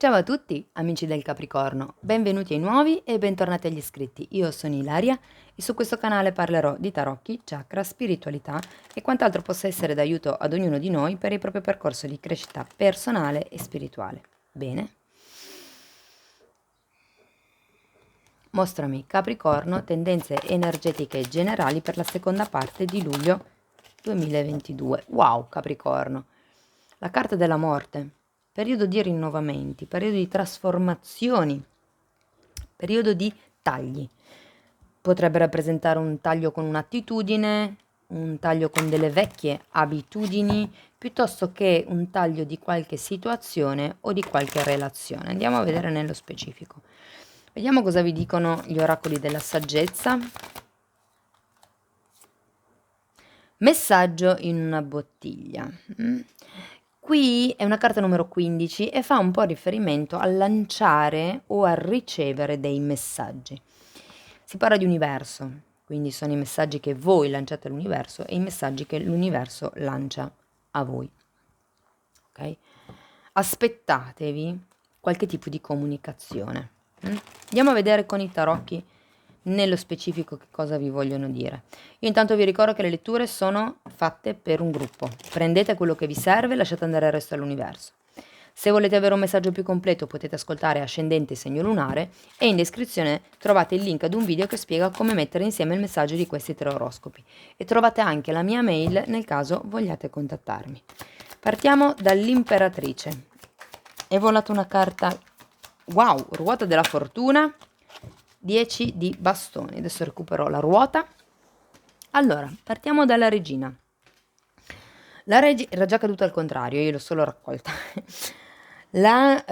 Ciao a tutti, amici del Capricorno, benvenuti ai nuovi e bentornati agli iscritti. Io sono Ilaria e su questo canale parlerò di tarocchi, chakra, spiritualità e quant'altro possa essere d'aiuto ad ognuno di noi per il proprio percorso di crescita personale e spirituale. Bene? Mostrami Capricorno, tendenze energetiche generali per la seconda parte di luglio 2022. Wow, Capricorno! La carta della morte, periodo di rinnovamenti, periodo di trasformazioni, periodo di tagli. Potrebbe rappresentare un taglio con un'attitudine, un taglio con delle vecchie abitudini, piuttosto che un taglio di qualche situazione o di qualche relazione. Andiamo a vedere nello specifico. Vediamo cosa vi dicono gli oracoli della saggezza. Messaggio in una bottiglia. Qui è una carta numero 15 e fa un po' riferimento al lanciare o a ricevere dei messaggi. Si parla di universo, quindi sono i messaggi che voi lanciate all'universo e i messaggi che l'universo lancia a voi. Ok? Aspettatevi qualche tipo di comunicazione. Andiamo a vedere con i tarocchi nello specifico che cosa vi vogliono dire. Io intanto vi ricordo che le letture sono fatte per un gruppo. Prendete quello che vi serve e lasciate andare il resto all'universo. Se volete avere un messaggio più completo potete ascoltare Ascendente e Segno Lunare e in descrizione trovate il link ad un video che spiega come mettere insieme il messaggio di questi 3 oroscopi e trovate anche la mia mail nel caso vogliate contattarmi. Partiamo dall'Imperatrice. È volata una carta, wow, ruota della fortuna, 10 di bastoni. Adesso recupero la ruota. Allora, partiamo dalla regina. La regina era già caduta al contrario, io l'ho solo raccolta. No,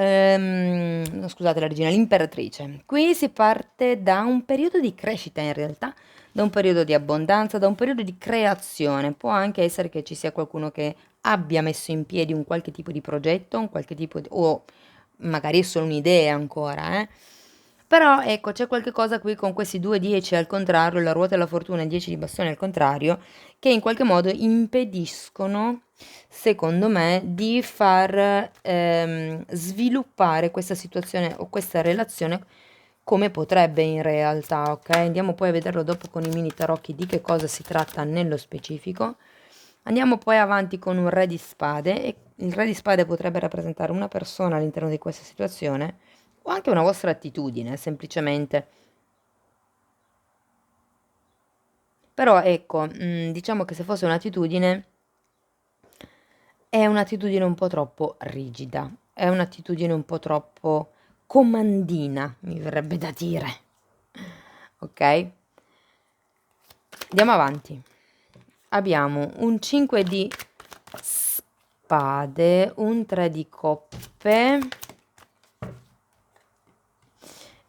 scusate, la regina, l'imperatrice. Qui si parte da un periodo di crescita in realtà, da un periodo di abbondanza, da un periodo di creazione. Può anche essere che ci sia qualcuno che abbia messo in piedi un qualche tipo di progetto, un qualche tipo di, o magari è solo un'idea ancora, Però ecco, c'è qualche cosa qui con questi 2 10 al contrario, la ruota della fortuna e 10 di bastone al contrario, che in qualche modo impediscono, secondo me, di far sviluppare questa situazione o questa relazione come potrebbe in realtà, ok? Andiamo poi a vederlo dopo con i mini tarocchi di che cosa si tratta nello specifico. Andiamo poi avanti con un re di spade e il re di spade potrebbe rappresentare una persona all'interno di questa situazione o anche una vostra attitudine, semplicemente. Però ecco, diciamo che se fosse un'attitudine, è un'attitudine un po' troppo rigida, è un'attitudine un po' troppo comandina, mi verrebbe da dire. Ok? Andiamo avanti. Abbiamo un 5 di spade, un 3 di coppe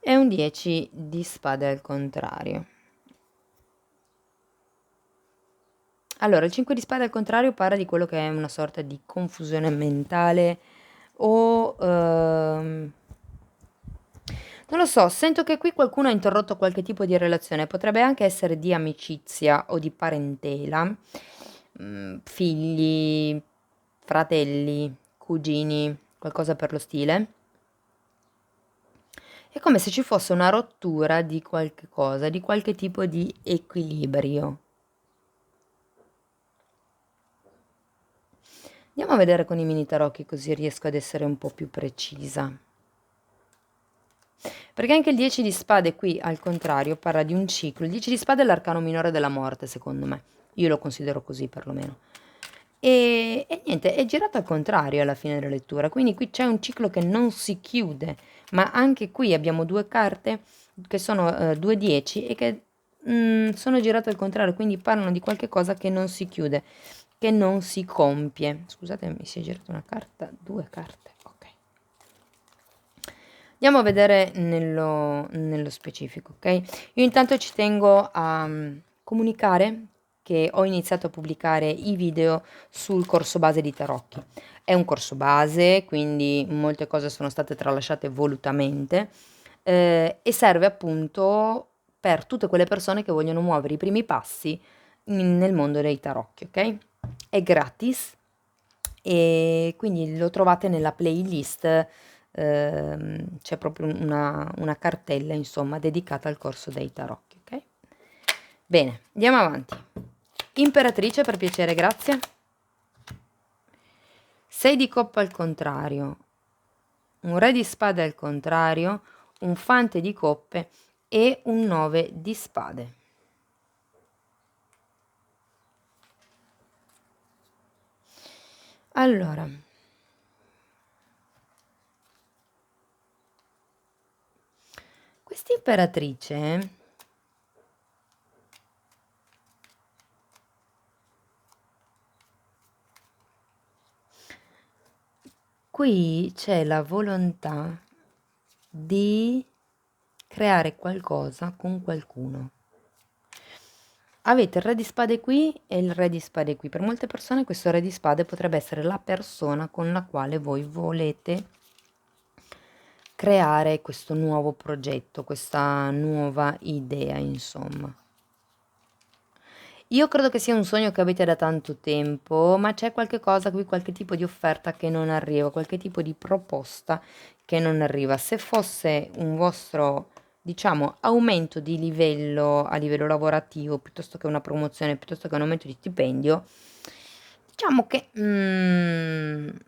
e un 10 di spade al contrario. Allora, il 5 di spade al contrario parla di quello che è una sorta di confusione mentale o non lo so, sento che qui qualcuno ha interrotto qualche tipo di relazione, potrebbe anche essere di amicizia o di parentela, figli, fratelli, cugini, qualcosa per lo stile. È come se ci fosse una rottura di qualche cosa, di qualche tipo di equilibrio. Andiamo a vedere con i mini tarocchi così riesco ad essere un po' più precisa. Perché anche il 10 di spade qui al contrario parla di un ciclo. Il 10 di spade è l'arcano minore della morte, secondo me. Io lo considero così perlomeno. E niente, è girato al contrario alla fine della lettura. Quindi qui c'è un ciclo che non si chiude. Ma anche qui abbiamo 2 carte che sono 2 10 e che sono girate al contrario. Quindi parlano di qualche cosa che non si chiude, che non si compie. Scusate, mi si è girata una carta, 2 carte. Ok. Andiamo a vedere nello specifico, ok? Io intanto ci tengo a comunicare che ho iniziato a pubblicare i video sul corso base di tarocchi. È un corso base, quindi molte cose sono state tralasciate volutamente e serve appunto per tutte quelle persone che vogliono muovere i primi passi nel mondo dei tarocchi, ok? È gratis e quindi lo trovate nella playlist c'è proprio una cartella, insomma, dedicata al corso dei tarocchi, ok? Bene, andiamo avanti. Imperatrice, per piacere, grazie. 6 di coppa al contrario, un re di spade al contrario, un fante di coppe e un 9 di spade. Allora, questa imperatrice qui c'è la volontà di creare qualcosa con qualcuno. Avete il re di spade qui e il re di spade qui. Per molte persone questo re di spade potrebbe essere la persona con la quale voi volete creare questo nuovo progetto, questa nuova idea, insomma. Io credo che sia un sogno che avete da tanto tempo, ma c'è qualche cosa qui, qualche tipo di offerta che non arriva, qualche tipo di proposta che non arriva. Se fosse un vostro, diciamo, aumento di livello a livello lavorativo, piuttosto che una promozione, piuttosto che un aumento di stipendio, diciamo che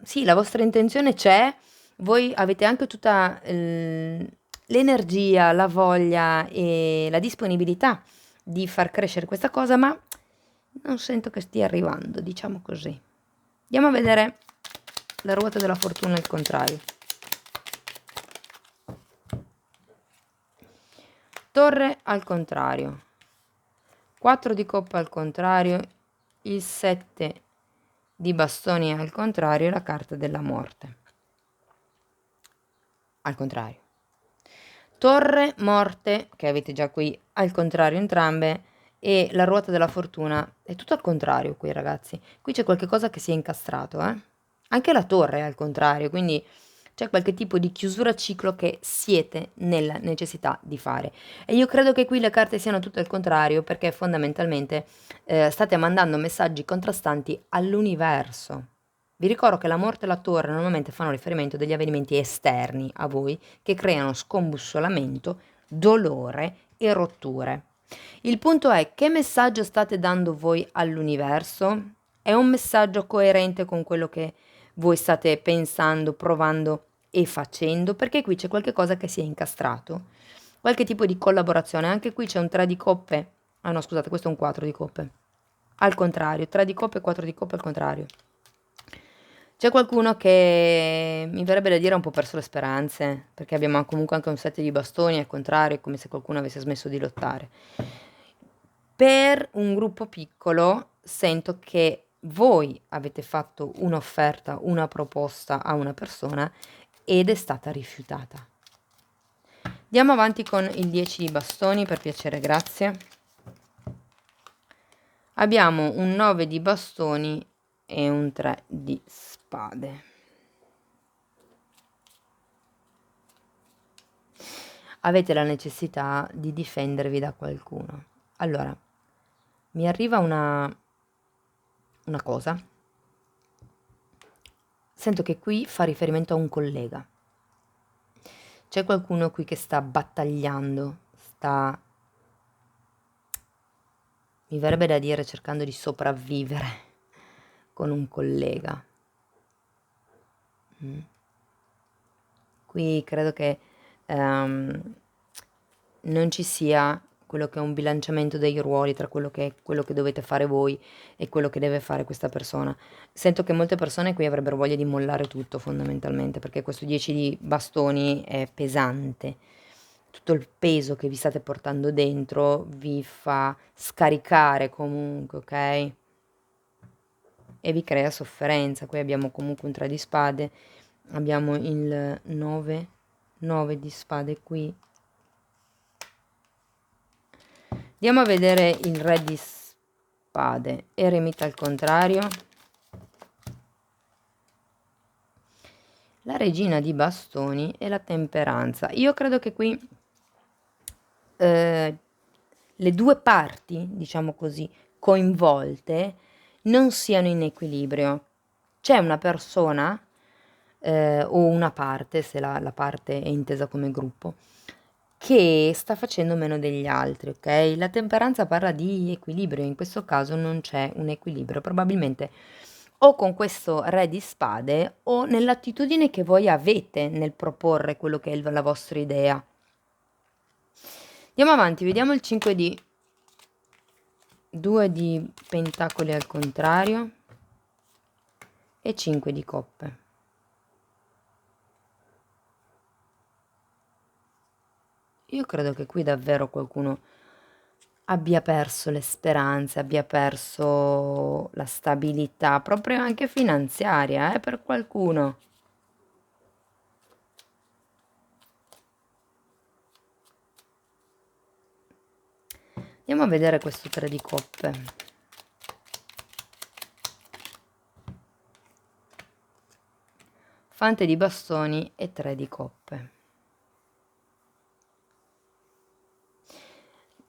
sì, la vostra intenzione c'è, voi avete anche tutta l'energia, la voglia e la disponibilità di far crescere questa cosa, ma non sento che stia arrivando, diciamo così. Andiamo a vedere la ruota della fortuna al contrario. Torre al contrario, 4 di coppa al contrario, il 7 di bastoni al contrario e la carta della morte. Al contrario. Torre, morte, che avete già qui al contrario entrambe, e la ruota della fortuna è tutto al contrario qui, ragazzi. Qui c'è qualche cosa che si è incastrato, Anche la torre è al contrario, quindi c'è qualche tipo di chiusura ciclo che siete nella necessità di fare. E io credo che qui le carte siano tutte al contrario, perché fondamentalmente state mandando messaggi contrastanti all'universo. Vi ricordo che la morte e la torre normalmente fanno riferimento a degli avvenimenti esterni a voi che creano scombussolamento, dolore e rotture. Il punto è: che messaggio state dando voi all'universo? È un messaggio coerente con quello che voi state pensando, provando e facendo? Perché qui c'è qualche cosa che si è incastrato, qualche tipo di collaborazione. Anche qui c'è un 3 di coppe. Ah no, scusate, questo è un 4 di coppe. Al contrario, 3 di coppe e 4 di coppe al contrario. C'è qualcuno che mi verrebbe da dire ha un po' perso le speranze, perché abbiamo comunque anche un 7 di bastoni, al contrario, è come se qualcuno avesse smesso di lottare. Per un gruppo piccolo sento che voi avete fatto un'offerta, una proposta a una persona ed è stata rifiutata. Andiamo avanti con il 10 di bastoni, per piacere, grazie. Abbiamo un 9 di bastoni e un 3 di spade. Avete la necessità di difendervi da qualcuno. Allora, mi arriva una cosa. Sento che qui fa riferimento a un collega. C'è qualcuno qui che sta battagliando, mi verrebbe da dire, cercando di sopravvivere con un collega. Qui credo che non ci sia quello che è un bilanciamento dei ruoli tra quello che dovete fare voi e quello che deve fare questa persona. Sento che molte persone qui avrebbero voglia di mollare tutto, fondamentalmente, perché questo 10 di bastoni è pesante. Tutto il peso che vi state portando dentro vi fa scaricare comunque, ok? E vi crea sofferenza. Qui abbiamo comunque un 3 di spade, abbiamo il 9 di spade qui. Andiamo a vedere il re di spade, eremita al contrario, la regina di bastoni e la temperanza. Io credo che qui le due parti, diciamo così, coinvolte non siano in equilibrio. C'è una persona o una parte, se la parte è intesa come gruppo, che sta facendo meno degli altri, ok? La temperanza parla di equilibrio, in questo caso non c'è un equilibrio, probabilmente o con questo re di spade o nell'attitudine che voi avete nel proporre quello che è la vostra idea. Andiamo avanti, vediamo il 5 di 2 di pentacoli al contrario e 5 di coppe. Io credo che qui davvero qualcuno abbia perso le speranze, abbia perso la stabilità, proprio anche finanziaria, per qualcuno. Andiamo a vedere questo 3 di coppe. Fante di bastoni e 3 di coppe.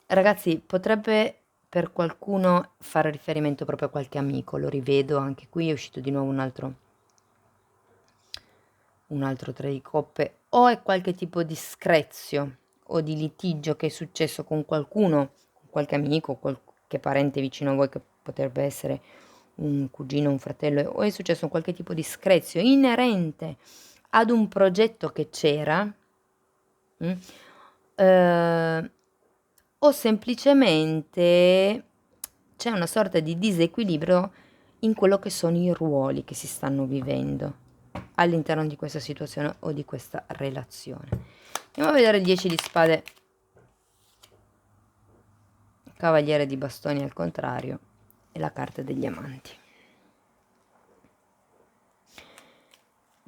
Ragazzi, potrebbe per qualcuno fare riferimento proprio a qualche amico, lo rivedo, anche qui è uscito di nuovo un altro 3 di coppe, o è qualche tipo di screzio o di litigio che è successo con qualcuno, con qualche amico, qualche parente vicino a voi che potrebbe essere un cugino, un fratello, o è successo qualche tipo di screzio inerente ad un progetto che c'era, o semplicemente c'è una sorta di disequilibrio in quello che sono i ruoli che si stanno vivendo all'interno di questa situazione o di questa relazione. Andiamo a vedere il 10 di spade, cavaliere di bastoni al contrario e la carta degli amanti.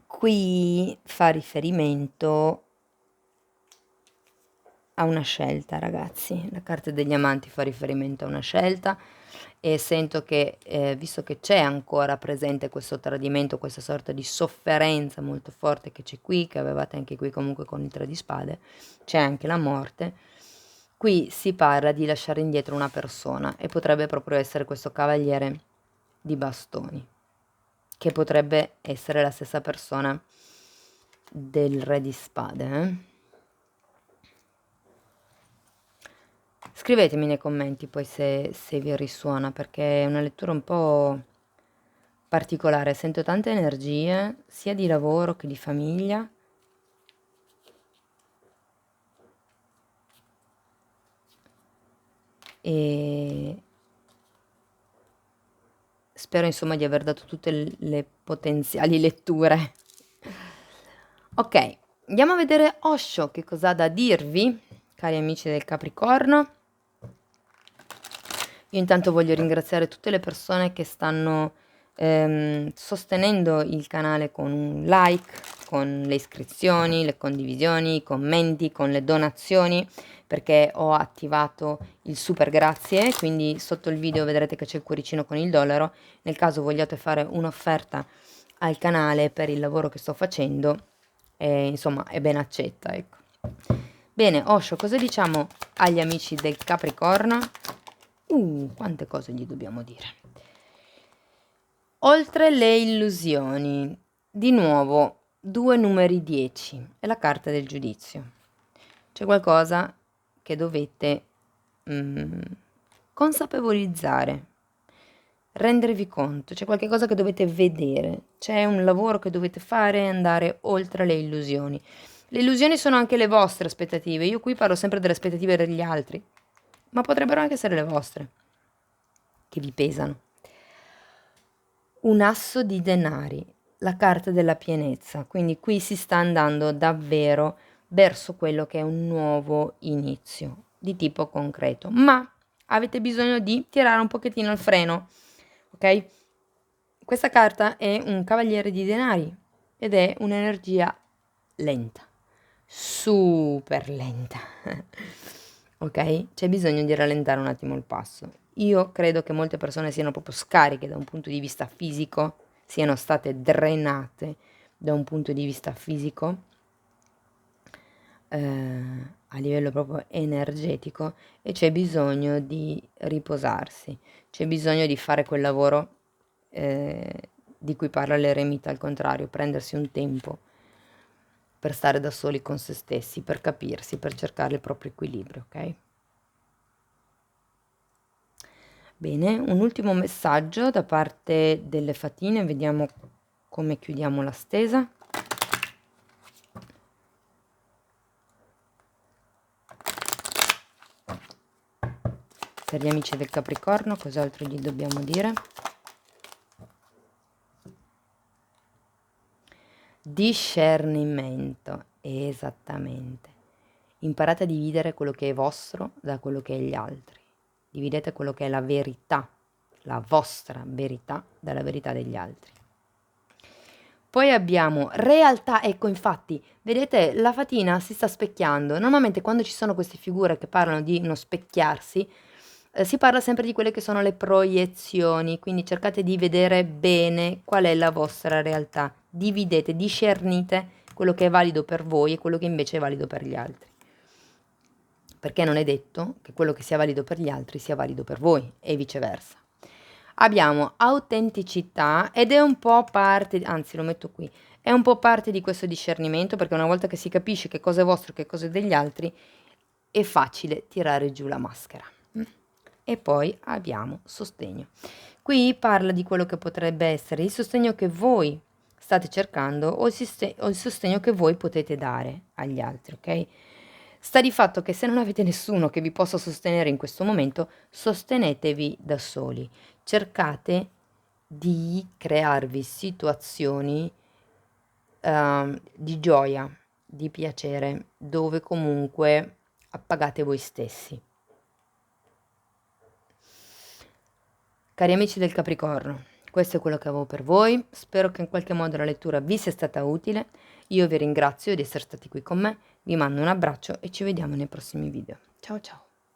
Qui fa riferimento a una scelta, ragazzi. La carta degli amanti fa riferimento a una scelta e sento che, visto che c'è ancora presente questo tradimento, questa sorta di sofferenza molto forte che c'è qui, che avevate anche qui comunque con il 3 di spade, c'è anche la morte. Qui si parla di lasciare indietro una persona e potrebbe proprio essere questo cavaliere di bastoni, che potrebbe essere la stessa persona del re di spade, Scrivetemi nei commenti poi se vi risuona, perché è una lettura un po' particolare. Sento tante energie, sia di lavoro che di famiglia. E spero insomma di aver dato tutte le potenziali letture. Ok, andiamo a vedere Osho che cosa ha da dirvi, cari amici del Capricorno. Io intanto voglio ringraziare tutte le persone che stanno sostenendo il canale con un like, con le iscrizioni, le condivisioni, i commenti, con le donazioni, perché ho attivato il super grazie, quindi sotto il video vedrete che c'è il cuoricino con il dollaro. Nel caso vogliate fare un'offerta al canale per il lavoro che sto facendo, insomma è ben accetta, ecco. Bene, Osho, cosa diciamo agli amici del Capricorno? Quante cose gli dobbiamo dire. Oltre le illusioni, di nuovo 2 numeri 10 è la carta del giudizio. C'è qualcosa che dovete consapevolizzare, rendervi conto, c'è qualche cosa che dovete vedere, c'è un lavoro che dovete fare e andare oltre le illusioni. Le illusioni sono anche le vostre aspettative, io qui parlo sempre delle aspettative degli altri, ma potrebbero anche essere le vostre, che vi pesano. Un asso di denari, la carta della pienezza, quindi qui si sta andando davvero verso quello che è un nuovo inizio di tipo concreto, ma avete bisogno di tirare un pochettino il freno, ok? Questa carta è un cavaliere di denari ed è un'energia lenta, super lenta. Ok? C'è bisogno di rallentare un attimo il passo. Io credo che molte persone siano proprio scariche da un punto di vista fisico, siano state drenate da un punto di vista fisico, a livello proprio energetico, e c'è bisogno di riposarsi, c'è bisogno di fare quel lavoro di cui parla l'eremita, al contrario, prendersi un tempo per stare da soli con se stessi, per capirsi, per cercare il proprio equilibrio, ok? Bene, un ultimo messaggio da parte delle fatine, vediamo come chiudiamo la stesa. Per gli amici del Capricorno, cos'altro gli dobbiamo dire? Discernimento, esattamente. Imparate a dividere quello che è vostro da quello che è gli altri. Dividete quello che è la verità, la vostra verità, dalla verità degli altri. Poi abbiamo realtà, ecco infatti, vedete la fatina si sta specchiando. Normalmente quando ci sono queste figure che parlano di uno specchiarsi, si parla sempre di quelle che sono le proiezioni, quindi cercate di vedere bene qual è la vostra realtà. Dividete, discernite quello che è valido per voi e quello che invece è valido per gli altri. Perché non è detto che quello che sia valido per gli altri sia valido per voi e viceversa. Abbiamo autenticità ed è un po' parte, anzi lo metto qui, è un po' parte di questo discernimento, perché una volta che si capisce che cosa è vostro e che cosa è degli altri, è facile tirare giù la maschera. E poi abbiamo sostegno. Qui parla di quello che potrebbe essere il sostegno che voi state cercando o il sostegno che voi potete dare agli altri, ok? Sta di fatto che se non avete nessuno che vi possa sostenere in questo momento, sostenetevi da soli. Cercate di crearvi situazioni di gioia, di piacere, dove comunque appagate voi stessi. Cari amici del Capricorno, questo è quello che avevo per voi. Spero che in qualche modo la lettura vi sia stata utile. Io vi ringrazio di essere stati qui con me, vi mando un abbraccio e ci vediamo nei prossimi video. Ciao ciao!